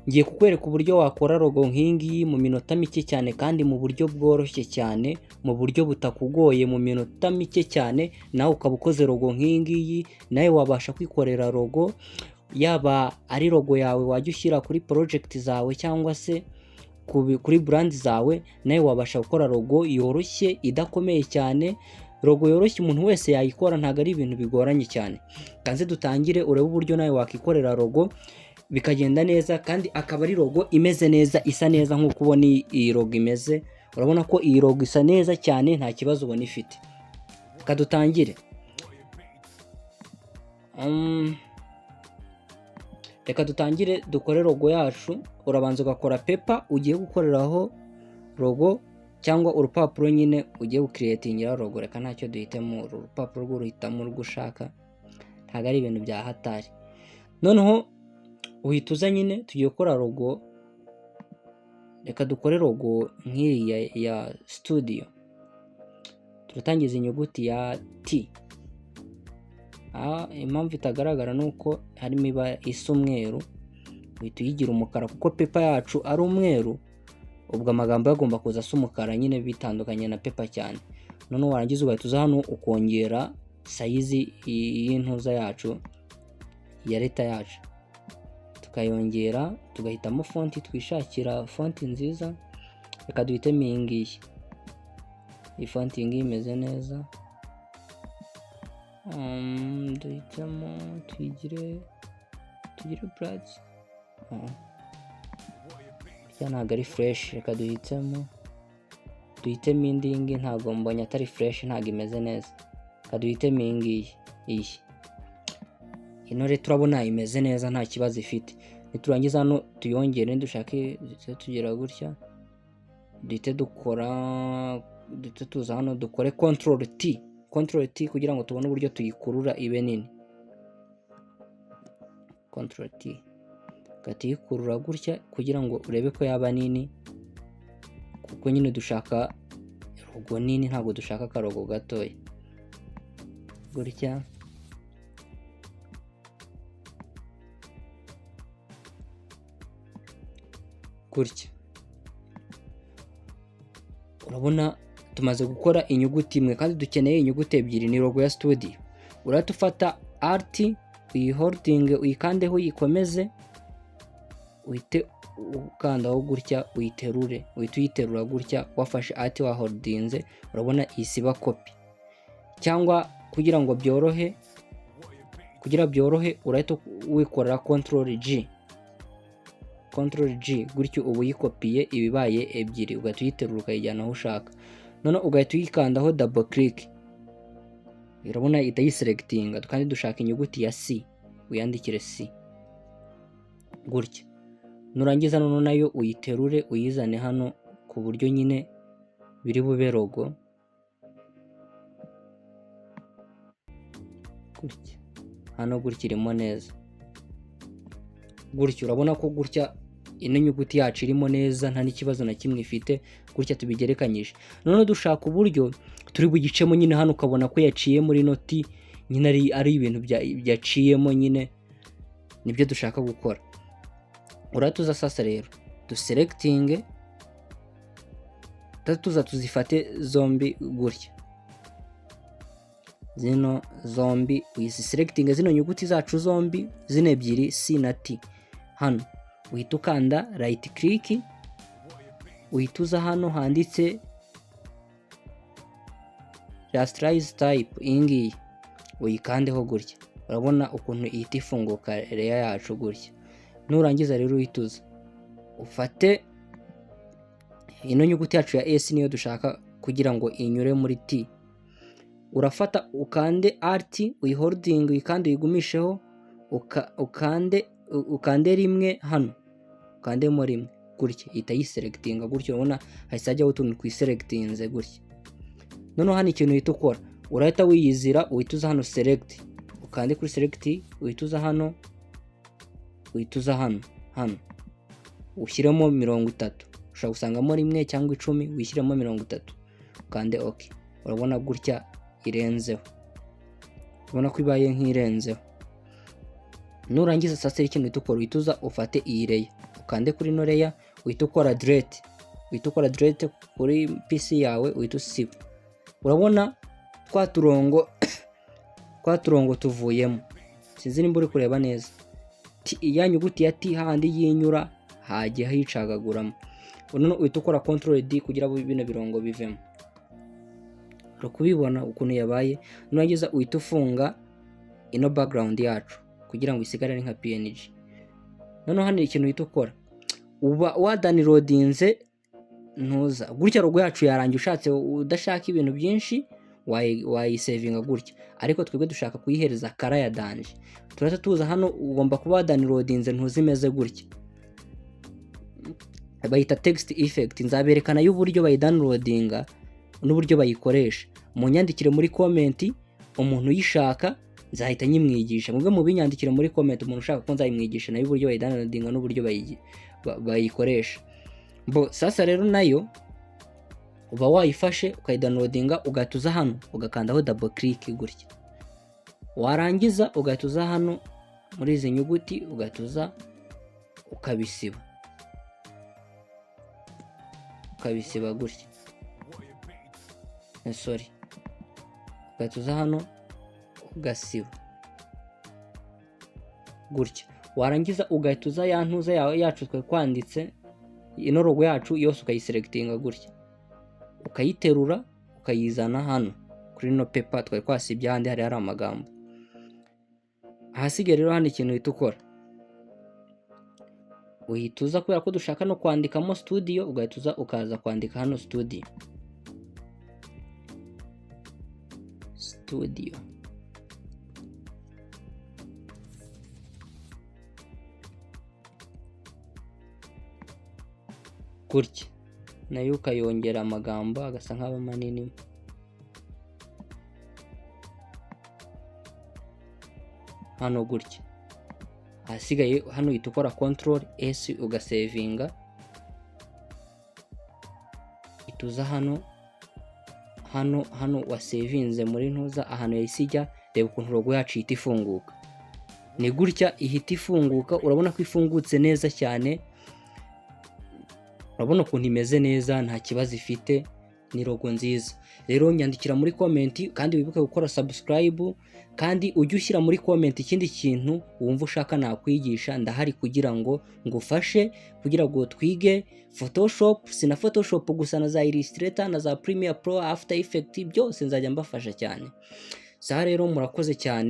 ngiye kukwereka uburyo wakora logo nk'ingiyi mu minota mike cyane kandi mu buryo bworoshye cyane, mu buryo butakugoye, mu minota mike cyane nawe ukaba ukoze logo nk'ingiyi. Nawe wabasha kwikorera logo, yaba ari logo yawe wajya ushyira kuri project zawe cyangwa se kuri brand zawe, nawe wabasha gukora logo yoroshye idakomeye cyane. Logo yoroshye umuntu wese yayikora, ntago ari ibintu bigoranye cyane. Kanze dutangire urebe uburyo nawe wakikorera logo bikagenda neza kandi akaba ari logo imeze neza, isa neza nk'uko ubona iyi logo imeze. Urabona ko iyi logo isa neza cyane, nta kibazo ubona ifite. Kadutangire. Reka dutangire dukore logo yacu. Urabanza ugakora paper ugiye gukoreraho logo cyangwa urupapuro nyine ugiye gucreatingira logo. Reka ntacyo duhitemo urupapuro rw'uruhitamo urwushaka, ntago ari ibintu bya hatari. Noneho uhituza nyine tugiye gukora logo. Reka dukore logo nk'iri ya studio. Turatangiza inyuguti ya T. Impamvu itagaragara nuko harimo ibara isa umweru, uhita uyigira umukara kuko paper yacu ari umweru, ubwo amagambo yagomba kuza asa umukara nyine bitandukanye na paper cyane. Noneho warangiza ugahita uza hano ukongera size y'intuza yacu ya leta yacu, tukayongera, tugahitamo font twishakira, font nziza. Reka duhitemo iyi ngiyi. Iyi font ngiyi imeze neza. Duhitamo tugire bright. Ya ntago ari fresh, reka duhitemo indi ngiyi. Ntago mbonye atari fresh, ntago imeze neza. Reka duhitemo iyi ngiyi. Ino rero turabona imeze neza, nta kibazo ifite. Niturangiza hano tuyongere, dushake tugira gutya, duhite tuza hano dukore control T kugira ngo tubone uburyo tuyikurura ibe nini. Control T katiyikurura gutya kugira ngo urebe ko yaba nini, kuko nyine dushaka logo nini, ntabwo dushaka akarogo gatoya. Gutya urabona tumaze gukora inyuguti imwe kandi dukeneye inyuguti ebyiri. Ni logo ya studio. Urahita ufata alt uyiholding, uyikandeho uyikomeze, uhite ukandaho gutya uyiterure, uhite uyiterura gutya wafashe alt waholdinze. Urabona isiba copy, cyangwa kugira byorohe urahita wikorera control G gutyo ubu yikopiye ibibaye ebyiri, ugahita uyiterura ukayijyana aho ushaka. None ugahita uyikandaho double click. Urabona ihita yiselectinga kandi dushaka inyuguti ya C, uyandikire C gutya. Nurangiza none nayo uyiterure uyizane hano ku buryo nyine biri bube logo gutya. Hano gutya irimo neza gutya. Urabona ko gutya ino nyuguti yacu irimo neza, nta n'ikibazo na kimwe ifite. Gutya tubigerekanyije. None dushaka uburyo turi bugicemo nyine hano ukabona ko yaciye muri noti nyine ari ibintu byaciyemo nyine, nibyo dushaka gukora. Uratuza sasa rero duselecting, tuza tuzifate zombi gutya. Zino zombi uyiselecting, zino nyuguti zacu zombi zino ebyiri C na T. Hano uhita ukanda right click, uhituza hano handitse rasterize type, ingiyi uyikandeho gutya. Urabona ukuntu ihita ifunguka layer yacu gutya. Nurangiza rero uhituza ufate ino nyuguti yacu ya S, niyo dushaka kugira ngo inyure muri T. Urafata ukande alt uyiholding, uyikande uyigumisheho, ukande rimwe hano, ukandemo rimwe gutya, ihita yiselectinga gutya. Urabona hahise hajyaho utuntu twiselectinze gutya. Noneho hano ikintu uhita ukora, urahita wiyizira, uhituza hano select, ukande kuri select, uhituza hano, uhituza hano ushyiremo 30. Ushobora gusangamo rimwe cyangwa 10, wishyiramo 30, ukande OK. Urabona gutya irenzeho, ubona ko ibaye nk'irenzeho. Nurangiza sasa ikintu uhita ukora, uhituza ufate iyi layer ukande kuri no layer uhita ukora delete kuri PC yawe uhita usiba. Urabona twa turongo tuvuyemo, sinzi nimba uri kureba neza. Ya nyuguti ya T handi yinyura hagiye hicagaguramo. None uhita ukora control D kugira bino birongo bivemo. Kubibona ukuntu yabaye. Nurangiza uhita ufunga ino background yacu kugira ngo isigare nka PNG. None hano ikintu uhita ukora, uba wadownloadinze ntuza gutya logo yacu yarangiye. Ushatse udashaka ibintu byinshi wayisavinga gutya, ariko twebwe dushaka kuyihereza kara ya danje. Turata tuza hano, ugomba kuba downloadinze ntuzimeze gutya, bayita text effect. Nzaberekana y'uburyo bayidownloadinga n'uburyo bayikoresha. Munyandikire muri comment umuntu uyishaka, nzahita nyimwigisha. Mubwe mubinyandikire muri comment umuntu ushaka ko nzayimwigisha nayo uburyo bayidownloadinga n'uburyo bayikoresha. Sasa rero nayo uba wayifashe ukayidownloadinga, ugatuza hano ugakandaho double click gutya. Warangiza ugatuza hano muri izi nyuguti, ugatuza ukabisiba gutya. Ugatuza hano ugasiba gutya. Warangiza ugatuza ya ntuza yawe yacu twe kwanditse ino logo yacu yose ukayiselectinga gutya, ukayiterura ukayizana hano kuri no paper twari kwasibye handi hari amagambo. Ahasigaye rero hano ikintu uhita ukora, uhituza kubera ko dushaka no kwandikamo studio, ugahituza ukaza kwandika hano studio gutya, nayo ukayongera amagambo agasa nk'aba manini. Hano gutya. Ahasigaye hano uhita ukora control S ugasavinga. Ituza hano wasavinze muri ntuza ahantu yayisijya. Reba ukuntu logo yacu ihita ifunguka. Ni gutya ihita ifunguka. Urabona ko ifungutse neza cyane, urabona ukuntu imeze neza, nta kibazo ifite, ni logo nziza. Rero nyandikira muri comment, kandi wibuke gukora subscribe, kandi ujye ushyira muri comment ikindi kintu wumva ushaka nakwigisha. Ndahari kugira ngo ngufashe, kugira ngo twige Photoshop. Sina Photoshop gusa, na za Illustrator, na za Premiere Pro, After Effects, byose nzajya mbafasha cyane. Rero murakoze cyane.